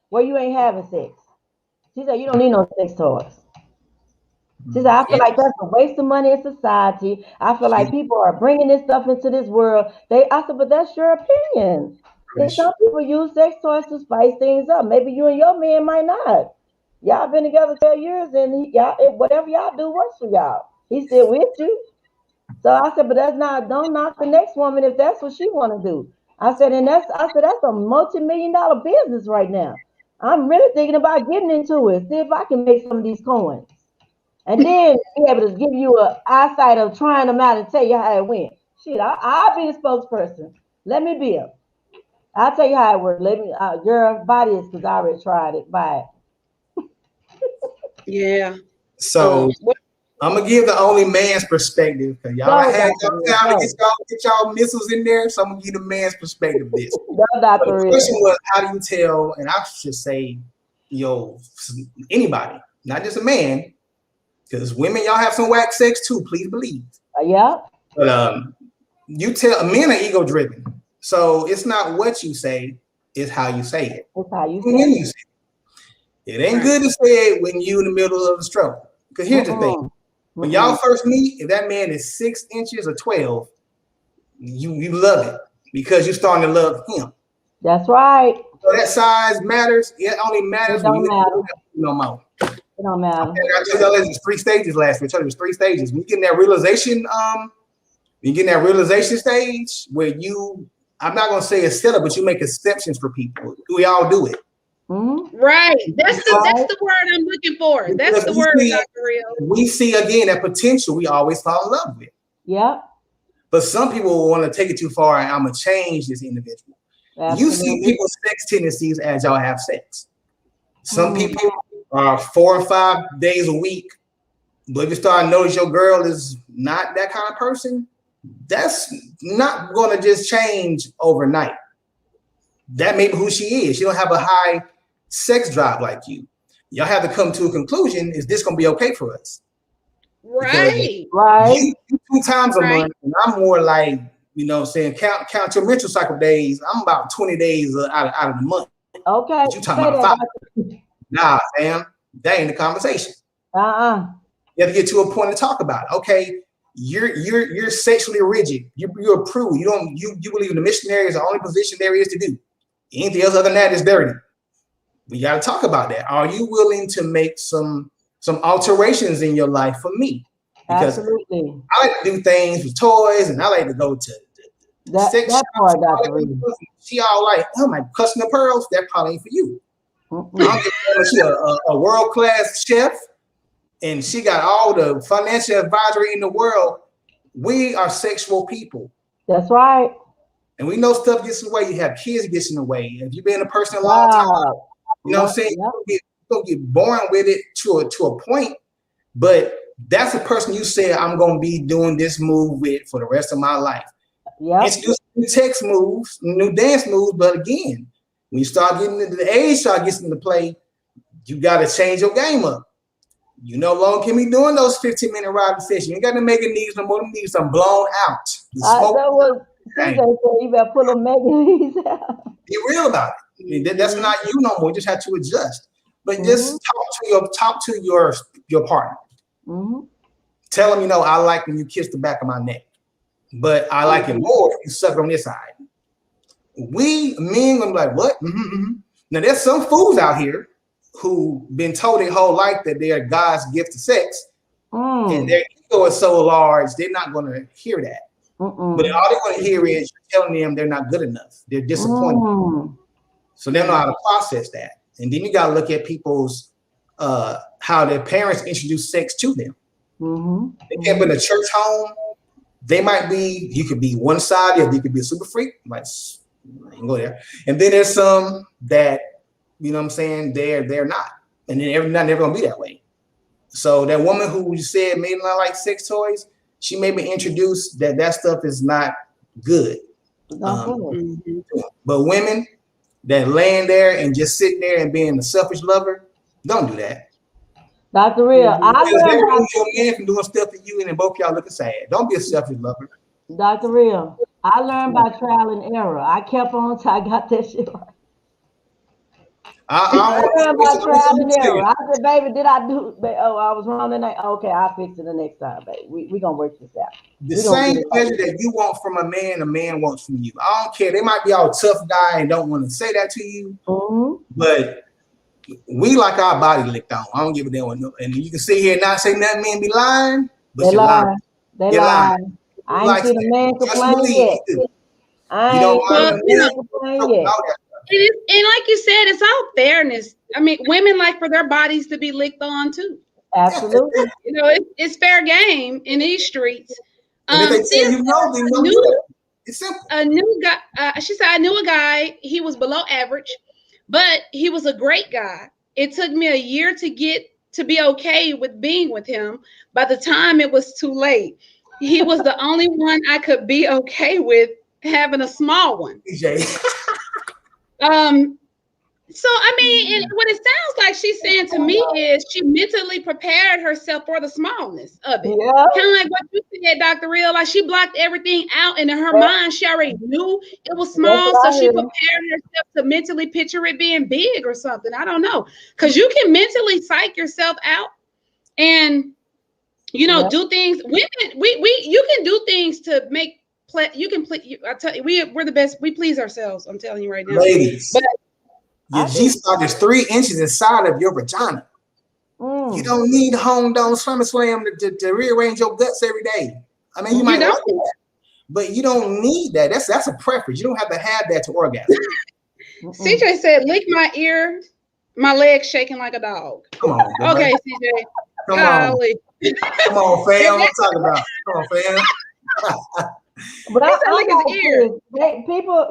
where you ain't having sex. She said you don't need no sex toys. She said, I feel like Interesting. that's a waste of money in society. I feel like people are bringing this stuff into this world. I said, but that's your opinion. And some people use sex toys to spice things up. Maybe you and your man might not. Y'all been together 12 years, and whatever y'all do works for y'all. He's still with you. So I said, but don't knock the next woman if that's what she want to do. I said, that's a multi-million-dollar business right now. I'm really thinking about getting into it. See if I can make some of these coins. And then be able to give you an eyesight of trying them out and tell you how it went. Shit, I'll be the spokesperson. Let me be it. I'll tell you how it works. Girl, buy this because I already tried it. Buy it. Yeah. So What I'm gonna give the only man's perspective because y'all had y'all time to get y'all missiles in there. So I'm gonna give the man's perspective of this. The question was, how do you tell? And I should say, anybody, not just a man, because women, y'all have some whack sex too. Please believe. Yeah. But you tell men are ego driven, so it's not what you say, it's how you say it. It's how you say it. It ain't good to say it when you in the middle of the struggle. Because here's the thing. When y'all first meet, if that man is 6 inches or 12, you love it because you're starting to love him. That's right. So that size matters. It only matters when you no more. It don't matter. Okay, I told y'all there's 3 stages last week. I told you there's 3 stages. When you get in that realization, stage where I'm not gonna say it's set up, but you make exceptions for people. We all do it. Right. That's the word I'm looking for. That's the word, Dr. Real. We see again that potential we always fall in love with. Yeah. But some people want to take it too far and I'm gonna change this individual. Absolutely. You see people's sex tendencies as y'all have sex. Some people are 4 or 5 days a week, but if you start to notice your girl is not that kind of person, that's not gonna just change overnight. That may be who she is. She don't have a high sex drive like you. Y'all have to come to a conclusion. Is this gonna be okay for us? Right. You 2 times a month, and I'm more like, saying count your menstrual cycle days. I'm about 20 days out of the month. Okay. But you talking about 5? Nah, fam, that ain't the conversation. You have to get to a point to talk about it. Okay, you're sexually rigid. You're a prude. You believe the missionary is the only position there is to do. Anything else other than that is dirty. We got to talk about that. Are you willing to make some alterations in your life for me? Because absolutely. I like to do things with toys, and I like to go to sex shops. She all like, oh my, custom pearls. That probably ain't for you. She's a world-class chef, and she got all the financial advisory in the world. We are sexual people. That's right. And we know stuff gets in the way. You have kids gets in the way. If you've been a person a long time, you know what I'm saying? You're gonna get born with it to a point, but that's the person you say I'm gonna be doing this move with for the rest of my life. Yeah, it's just new text moves, new dance moves, but again, when you start getting into the age start gets into play, you gotta change your game up. You no longer can be doing those 15-minute riding sessions. You ain't got to make it needs no more. Them needs some blown out. You better pull them making out. Be real about it. That's not you no more. You just have to adjust. But just talk to your partner. Tell them, I like when you kiss the back of my neck, but I like it more if you suck on this side. We men gonna be like, what? Now there's some fools out here who been told their whole life that they are God's gift to sex, and their ego is so large they're not going to hear that. But all they want to hear is telling them they're not good enough. They're disappointed, so they don't know how to process that. And then you got to look at people's how their parents introduce sex to them. They came up in a church home. They might be. You could be one side, or you could be a super freak. Like, I can go there. And then there's some that. You know what I'm saying? They're not. And then not never gonna be that way. So that woman who you said may not like sex toys, she may be introduced that stuff is not good. But women that laying there and just sitting there and being a selfish lover, don't do that. Dr. Real, I learned your man from doing stuff to you and then both y'all looking sad. Don't be a selfish lover. Dr. Real, I learned by trial and error. I kept on till I got that shit right. I learned by trial and error. I said, baby, did I do? I was wrong tonight. Okay, I'll fix it the next time, baby. We gonna work this out. The same pleasure that you want from a man wants from you. I don't care. They might be all tough guy and don't want to say that to you, but we like our body licked on. I don't give a damn. And you can sit here and not say nothing, men be lying, but you're lying. They lying. I ain't seen a man complain yet. I ain't seen a man complain yet. And like you said, it's all fairness. I mean, women like for their bodies to be licked on too. Absolutely. It's fair game in these streets. It's simple. A new guy. She said, I knew a guy. He was below average, but he was a great guy. It took me a year to get to be okay with being with him. By the time it was too late, he was the only one I could be okay with having a small one. DJ. So I mean, and what it sounds like she's saying to me is she mentally prepared herself for the smallness of it. Yeah. Kind of like what you said, Dr. Real. Like she blocked everything out, and in her mind, she already knew it was small, so she prepared herself to mentally picture it being big or something. I don't know, because you can mentally psych yourself out, and you know, do things. Women, you can do things to make. You can. I tell you, we're the best. We please ourselves. I'm telling you right now, ladies. But your G-spot is 3 inches inside of your vagina. You don't need home dome SummerSlam to rearrange your guts every day. I mean, you might like that, but you don't need that. That's a preference. You don't have to have that to orgasm. CJ said, "Lick my ear, my legs shaking like a dog." Come on. Okay, CJ. Come on. Come on, fam. What I'm talking about. Come on, fam. But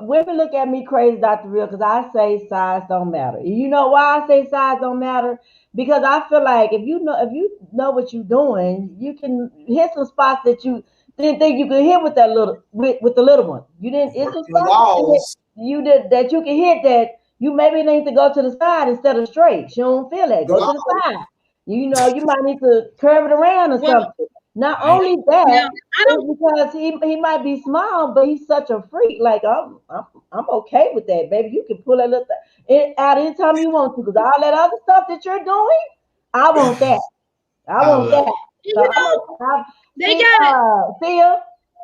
women look at me crazy, Dr. Real, because I say size don't matter. You know why I say size don't matter? Because I feel like if you know what you're doing, you can hit some spots that you didn't think you could hit with that with the little one. You didn't. It's some spots that you can hit that you maybe need to go to the side instead of straight. You don't feel that. Go to the side. You know, you might need to curve it around or something. Not only that, because he might be small, but he's such a freak. Like I'm okay with that, baby. You can pull that little out anytime you want to, because all that other stuff that you're doing, I want that. I want that. So they got Phil.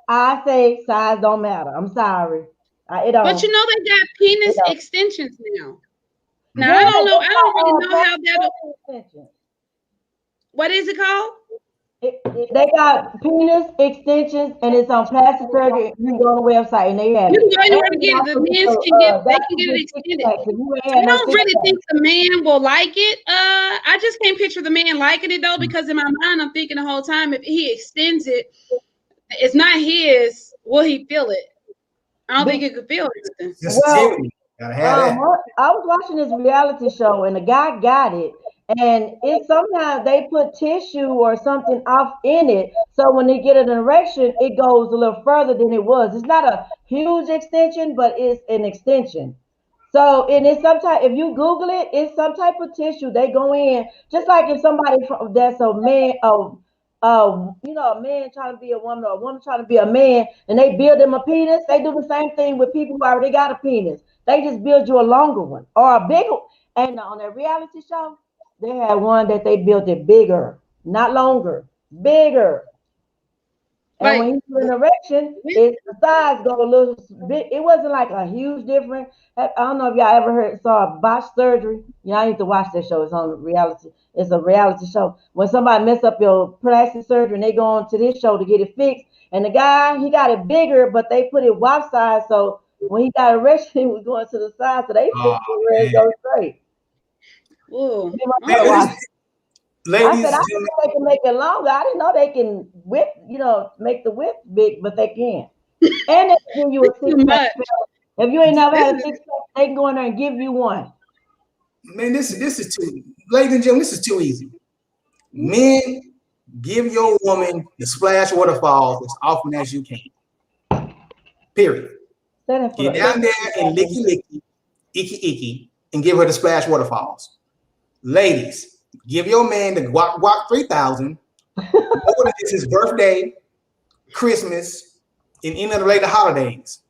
I say size don't matter. I'm sorry. It don't. But you know they got penis extensions now. Now I don't know. I don't really know how that. What is it called? They got penis extensions, and it's on plastic surgery. You can go on the website, and they have it. You can go anywhere to get it. The men can get. They can get it extended. I don't really think the man will like it. I just can't picture the man liking it though, because in my mind I'm thinking the whole time, if he extends it, it's not his. Will he feel it? I don't think he could feel it. Well, I was watching this reality show, and the guy got it. And it sometimes they put tissue or something off in it, so when they get an erection, it goes a little further than it was. It's not a huge extension, but it's an extension. So, and it's sometimes if you Google it, it's some type of tissue. They go in just like if somebody that's a man, you know, a man trying to be a woman or a woman trying to be a man, and they build them a penis. They do the same thing with people who already got a penis. They just build you a longer one or a bigger. And on that reality show, they had one that they built it bigger, not longer, bigger. And when you do an erection, the size go a little bit. It wasn't like a huge difference. I don't know if y'all ever saw botched surgery. Y'all need to watch that show. It's on reality. It's a reality show. When somebody mess up your plastic surgery and they go on to this show to get it fixed, and the guy, he got it bigger, but they put it WAP size. So when he got erection, he was going to the side, so they fixed it where it goes straight. Ooh. Ladies, I said, I didn't know they can make it longer. I didn't know they can make the width big, but they can. And they can give you a six-pack. If you ain't never had a six-pack, they can go in there and give you one. Man, this is too, ladies and gentlemen, this is too easy. Men, give your woman the splash waterfalls as often as you can. Period. Get down there and licky, icky, and give her the splash waterfalls. Ladies, give your man the guac 3000. Whether it's his birthday, Christmas, and any of the later holidays.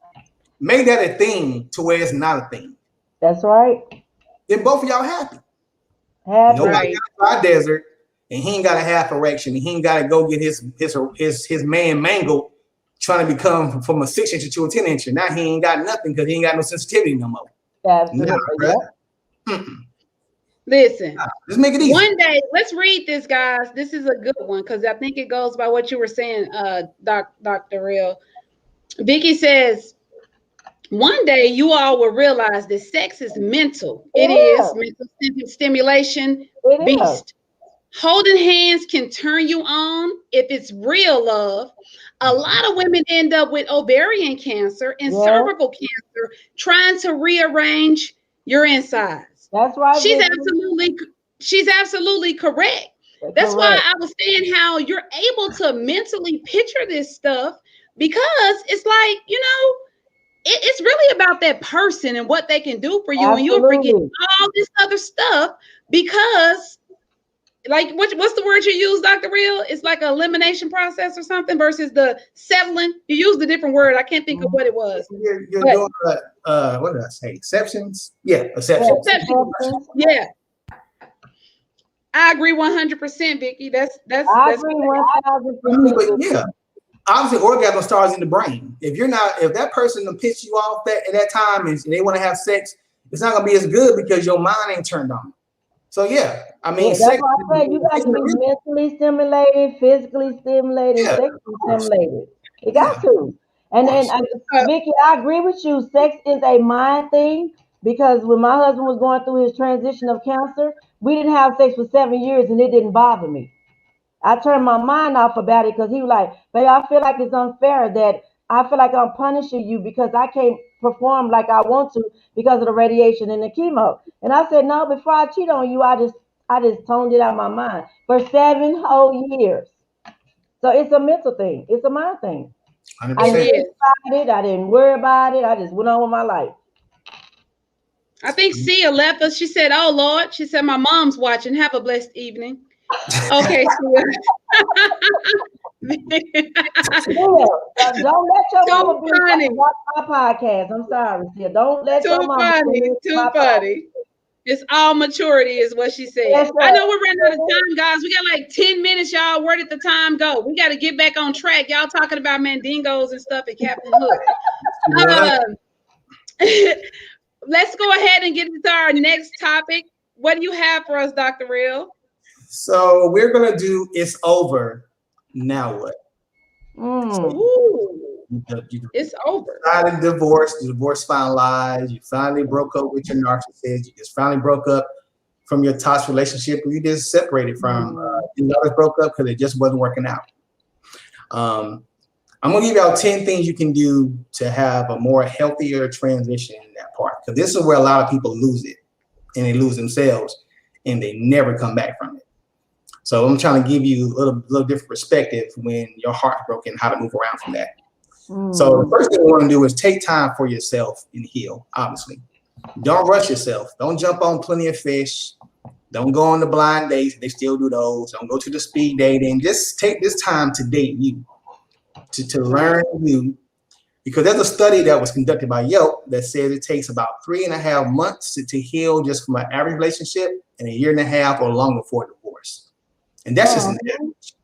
Make that a thing to where it's not a thing. That's right. Then both of y'all happy. Nobody got a dry desert, and he ain't got a half erection, and he ain't got to go get his man mangled trying to become from a 6-incher to a 10-incher. Now he ain't got nothing because he ain't got no sensitivity no more. Absolutely. Listen, let's make it easy. One day, let's read this, guys. This is a good one because I think it goes by what you were saying, Dr. Real. Vicky says, one day you all will realize that sex is mental. It is mental stimulation beast. Holding hands can turn you on if it's real love. A lot of women end up with ovarian cancer and cervical cancer trying to rearrange your insides. That's right. She's absolutely she's absolutely correct. That's why I was saying how you're able to mentally picture this stuff, because it's like, it's really about that person and what they can do for you. And you'll forget all this other stuff because, like, what's the word you use, Dr. Real? It's like an elimination process or something versus the settling. You used a different word. I can't think of what it was. You're doing what did I say? Exceptions? Yeah, exceptions. Yeah. I agree 100%, Vicky. That's I agree 1,000%. Yeah. Obviously, orgasm starts in the brain. If that person will piss you off at that time and they want to have sex, it's not gonna be as good because your mind ain't turned on. So yeah, I mean, that's why I said you got to be mentally stimulated, physically stimulated, sexually stimulated. You got to. And then, Vicky, I agree with you. Sex is a mind thing, because when my husband was going through his transition of cancer, we didn't have sex for 7 years and it didn't bother me. I turned my mind off about it because he was like, babe, I feel like it's unfair that I feel like I'm punishing you because I can't perform like I want to because of the radiation and the chemo. And I said, no, before I cheat on you, I just toned it out of my mind for 7 whole years. So it's a mental thing. It's a mind thing. 100%. I didn't think about it. I didn't worry about it. I just went on with my life. I think Sia left us. She said, oh, Lord. She said, my mom's watching. Have a blessed evening. Okay, Sia. Don't let your mama watch my podcast. I'm sorry, Sia. Don't let your mama. Too funny. It's all maturity is what she said. Yes, I know we're running out of time, guys. We got like 10 minutes, y'all. Where did the time go? We got to get back on track. Y'all talking about mandingos and stuff and Captain Hook. Let's go ahead and get into our next topic. What do you have for us, Dr. Real? So we're going to do It's Over. Now what? It's over. Finally divorced. The divorce finalized. You finally broke up with your narcissist. You just finally broke up from your toxic relationship. You just separated from. You just broke up because it just wasn't working out. I'm going to give y'all 10 things you can do to have a more healthier transition in that part. Because this is where a lot of people lose it. And they lose themselves. And they never come back from it. So I'm trying to give you a little different perspective when your heart's broken, how to move around from that. So the first thing we want to do is take time for yourself and heal, obviously. Don't rush yourself. Don't jump on Plenty of Fish. Don't go on the blind dates. They still do those. Don't go to the speed dating. Just take this time to date you, to learn you. Because there's a study that was conducted by Yelp that says it takes about 3.5 months to heal just from an average relationship and 1.5 years or longer for divorce. And that's just an average.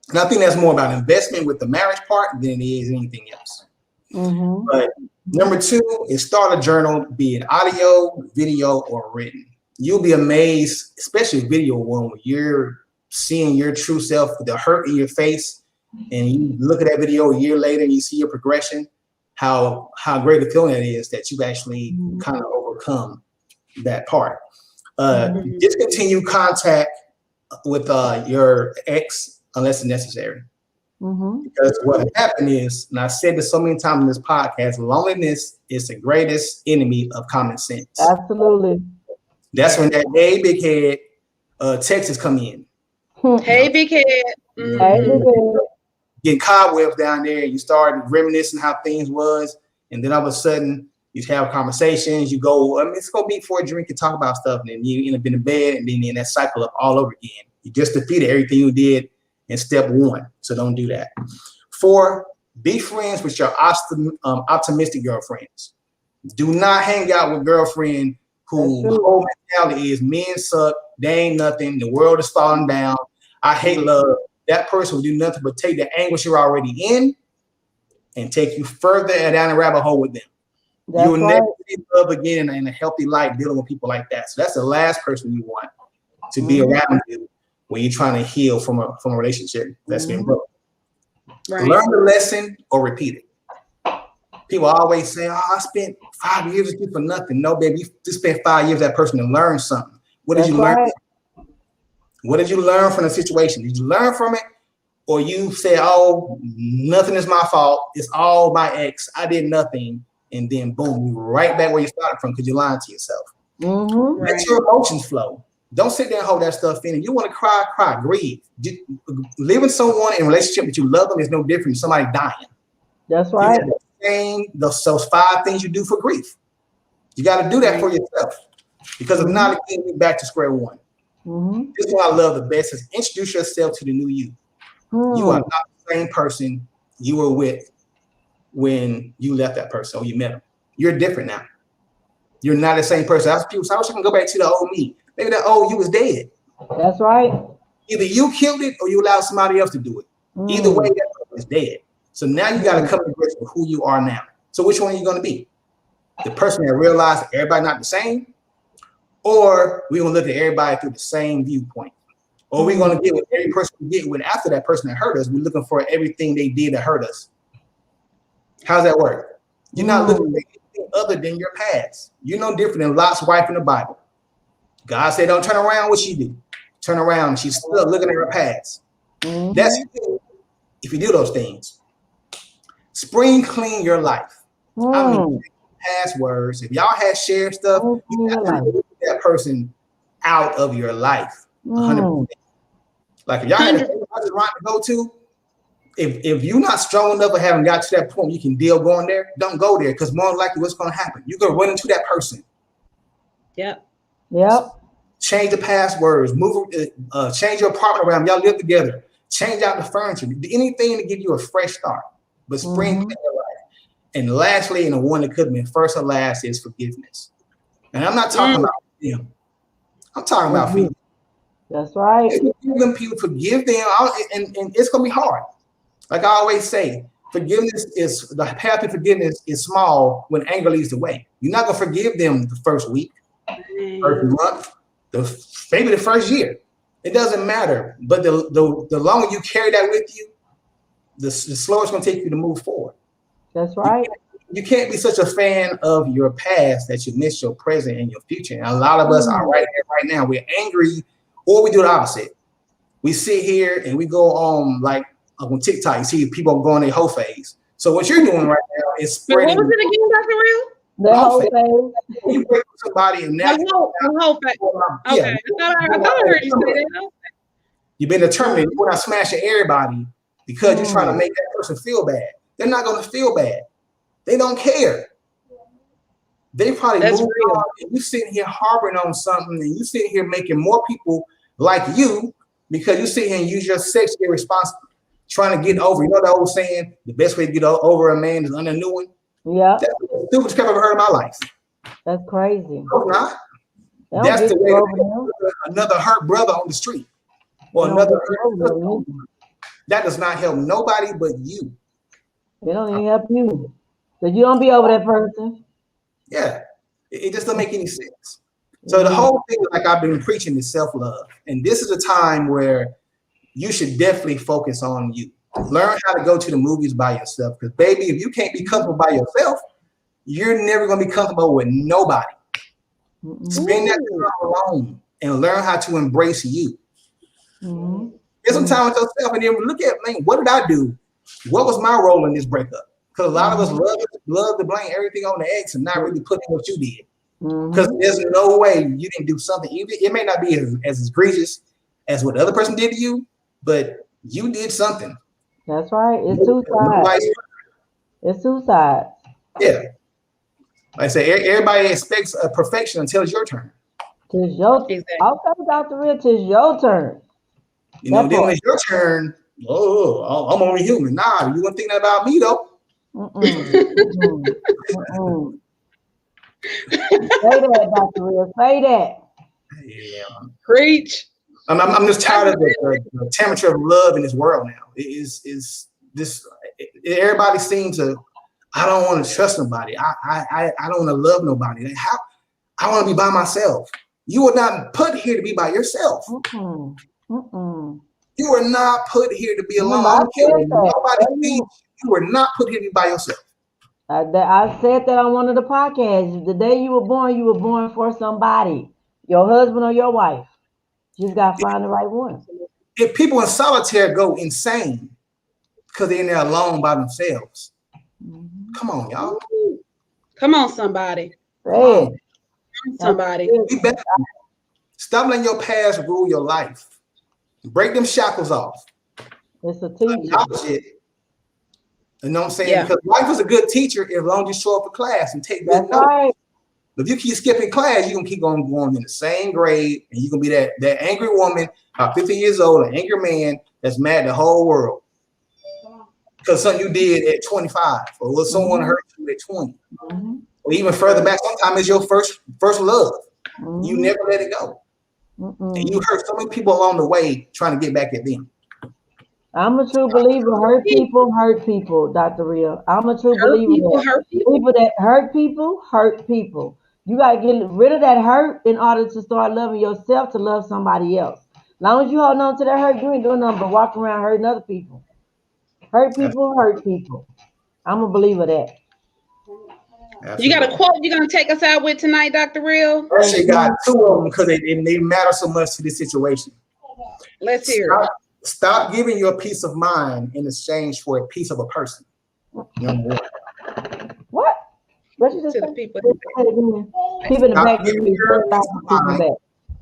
And I think that's more about investment with the marriage part than it is anything else. But number 2 is start a journal, be it audio, video, or written. You'll be amazed, especially video one, when you're seeing your true self with the hurt in your face, and you look at that video a year later and you see your progression, how great a feeling it is that you actually kind of overcome that part. Discontinue contact with your ex unless it's necessary. Because what happened is, and I said this so many times in this podcast, loneliness is the greatest enemy of common sense. Absolutely. That's when that hey big head Texas come in. Hey big head. Hey big head. Getting cobwebs down there, and you start reminiscing how things was, and then all of a sudden you have conversations. You go, it's gonna be for a drink and talk about stuff, and then you end up in the bed, and then in that cycle up all over again. You just defeated everything you did in step 1, so don't do that. 4, be friends with your optimistic girlfriends. Do not hang out with girlfriend who whole mentality is men suck, they ain't nothing, the world is falling down, I hate love. That person will do nothing but take the anguish you're already in and take you further down the rabbit hole with them. You will never see love again in a healthy light dealing with people like that. So that's the last person you want to be around you when you're trying to heal from a relationship that's been broken. Learn the lesson or repeat it. People always say, oh, I spent 5 years with you for nothing. No, baby, you just spent 5 years with that person to learn something. What did you learn? What did you learn from the situation? Did you learn from it? Or you say, oh, nothing is my fault. It's all my ex. I did nothing. And then boom, you're right back where you started from because you're lying to yourself. Let your emotions flow. Don't sit there and hold that stuff in. If you want to cry, cry, grieve. Living someone in a relationship that you love them is no different than somebody dying. That's right. Those 5 things you do for grief. You got to do that for yourself, because if not, it can be back to square one. This is what I love the best is introduce yourself to the new you. You are not the same person you were with when you left that person or you met them. You're different now. You're not the same person. I wish I can go back to the old me. Maybe that old you was dead. That's right. Either you killed it or you allowed somebody else to do it. Either way, that person is dead. So now you got to come to grips with who you are now. So which one are you going to be? The person that realized everybody not the same, or we gonna look at everybody through the same viewpoint, or we gonna get with every person we get with after that person that hurt us. We're looking for everything they did that hurt us. How's that work? You're not looking at anything other than your past. You're no different than Lot's wife in the Bible. God said, "Don't turn around." What she do? Turn around. She's still looking at her past. That's if you do those things. Spring clean your life. I mean, passwords. If y'all had shared stuff, you got to get that person out of your life. 100%. Like if y'all had a to go to, if you're not strong enough or haven't got to that point, you can deal going there. Don't go there, because more likely what's going to happen? You're going to run into that person. Yep. Change the passwords. Move. Change your apartment around. Y'all live together. Change out the furniture. Anything to give you a fresh start. But spring clean your life. And lastly, and the one that could have been first or last, is forgiveness. And I'm not talking about them. I'm talking about people. That's right. When people forgive them, and it's going to be hard. Like I always say, the path to forgiveness is small when anger leads the way. You're not going to forgive them the first week, first month, maybe the first year. It doesn't matter. But the longer you carry that with you, the slower it's going to take you to move forward. That's right. You can't be such a fan of your past that you miss your present and your future. And a lot of us are right here, right now. We're angry, or we do the opposite. We sit here and we go on like on TikTok. You see people going their whole phase. So what you're doing right now is spreading. What was it again, Dr. Real? The whole phase. You break with somebody and now the whole phase. Okay, I thought I heard you say that. You've been determined. You're not smashing everybody because you're trying to make that person feel bad. They're not going to feel bad. They don't care. They probably moved on, and you sitting here harboring on something, and you sitting here making more people like you because you sit here and use your sex irresponsibly, trying to get over. You know the old saying, the best way to get over a man is under a new one? Yeah. That's the stupidest crap I've ever heard in my life. That's crazy. No, not. That's the way to another hurt brother on the street. Or another hurt brother. That does not help nobody but you. It don't even help you. Because you don't be over that person. Yeah. It just doesn't make any sense. So the whole thing, like I've been preaching, is self-love. And this is a time where you should definitely focus on you. Learn how to go to the movies by yourself. Because, baby, if you can't be comfortable by yourself, you're never going to be comfortable with nobody. Spend that time alone and learn how to embrace you. Get some time with yourself and then look at, man, what did I do? What was my role in this breakup? Because a lot of us love to blame everything on the ex and not really put in what you did. Because there's no way you didn't do something. It may not be as egregious as what the other person did to you, but you did something. That's right. It's two sides. It's two sides. Yeah. Like I say, everybody expects a perfection until it's your turn. Tis your turn. Okay, Dr. Rich, tis your turn. You know, then when it's your turn, I'm only human. Nah, you weren't thinking about me though. Say that, Dr. Real. Say that. Yeah. Preach. I'm just tired of the temperature of love in this world now. Everybody seems to, I don't want to trust nobody. I don't want to love nobody. Like, how? I want to be by myself. You were not put here to be by yourself. You were not put here to be alone. Nobody feeds you. You were not put here to be by yourself. I said that on one of the podcasts. The day you were born for somebody, your husband or your wife. You just got to find the right one. If people in solitaire go insane because they're in there alone by themselves, come on, y'all. Come on, somebody. Somebody. Stop letting your past rule your life. Break them shackles off. It's a teacher. Acknowledge it. You know what I'm saying? Yeah. Because life is a good teacher as long as you show up for class and take good That's notes. right. If you keep skipping class, you're gonna keep on going in the same grade, and you're gonna be that angry woman, 50 years old, an angry man that's mad at the whole world. Because something you did at 25, or what someone hurt you at 20. Or even further back, sometimes it's your first love. You never let it go. And you hurt so many people along the way trying to get back at them. I'm a true believer. Hurt people, Dr. Real. I'm a true believer. Hurt people. People that hurt people. You got to get rid of that hurt in order to start loving yourself, to love somebody else. As long as you hold on to that hurt, you ain't doing nothing but walking around hurting other people. Hurt people. I'm a believer of that. Absolutely. You got a quote you're going to take us out with tonight, Dr. Real? Actually, got two of them because they matter so much to this situation. Let's hear it. Stop giving your peace of mind in exchange for a piece of a person. Number one. What? What you just To the say? people. People in the Stop back. giving your peace of mind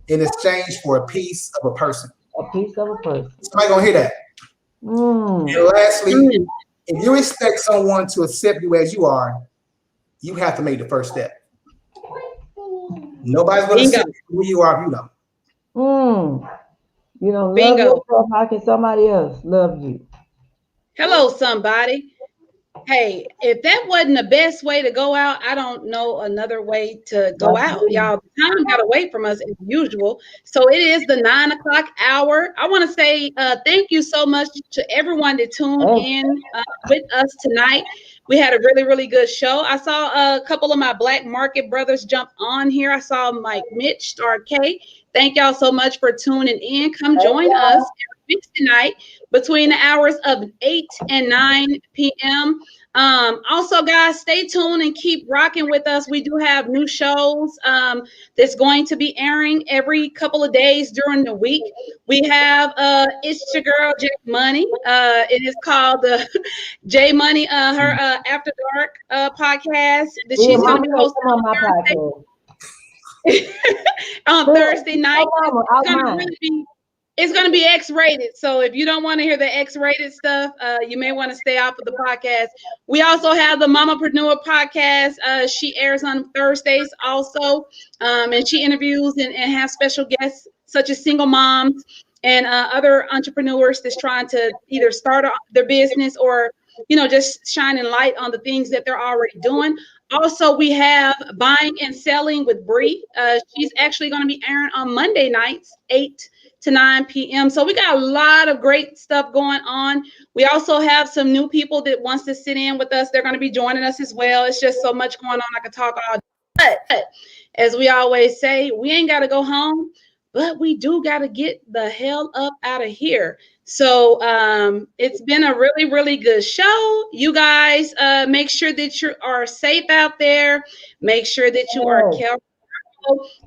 in exchange for a piece of a person. A piece of a person. Somebody gonna hear that. And lastly, if you expect someone to accept you as you are, you have to make the first step. Nobody's gonna accept who you are if you don't. You don't love yourself. How can somebody else love you? Hello, somebody. Hey, if that wasn't the best way to go out, I don't know another way to go out. Y'all, time got away from us as usual. So it is the 9 o'clock hour. I want to say thank you so much to everyone that tuned in with us tonight. We had a really, really good show. I saw a couple of my Black Market brothers jump on here. I saw Mike Mitch, Star K. Thank y'all so much for tuning in. Come join us every week tonight between the hours of 8 and 9 p.m. Also, guys, stay tuned and keep rocking with us. We do have new shows that's going to be airing every couple of days during the week. We have It's Your Girl, J Money. It is called J Money, her After Dark podcast that she's going to be hosting on Thursday night. It's going to be X-rated. So if you don't want to hear the X-rated stuff, you may want to stay off of the podcast. We also have the Mamapreneur podcast. She airs on Thursdays also. And she interviews and has special guests such as single moms and other entrepreneurs that's trying to either start their business or, just shining light on the things that they're already doing. Also, we have Buying and Selling with Bree. She's actually going to be airing on Monday nights, 8 to 9 p.m. So we got a lot of great stuff going on. We also have some new people that wants to sit in with us. They're going to be joining us as well. It's just so much going on. I could talk all day. But as we always say, we ain't got to go home, but we do got to get the hell up out of here. So it's been a really, really good show. You guys make sure that you are safe out there. Make sure that you are careful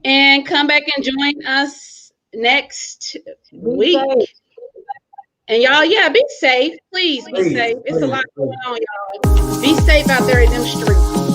and come back and join us next week. And y'all, be safe. Please be safe. It's a lot going on, y'all. Be safe out there in them streets.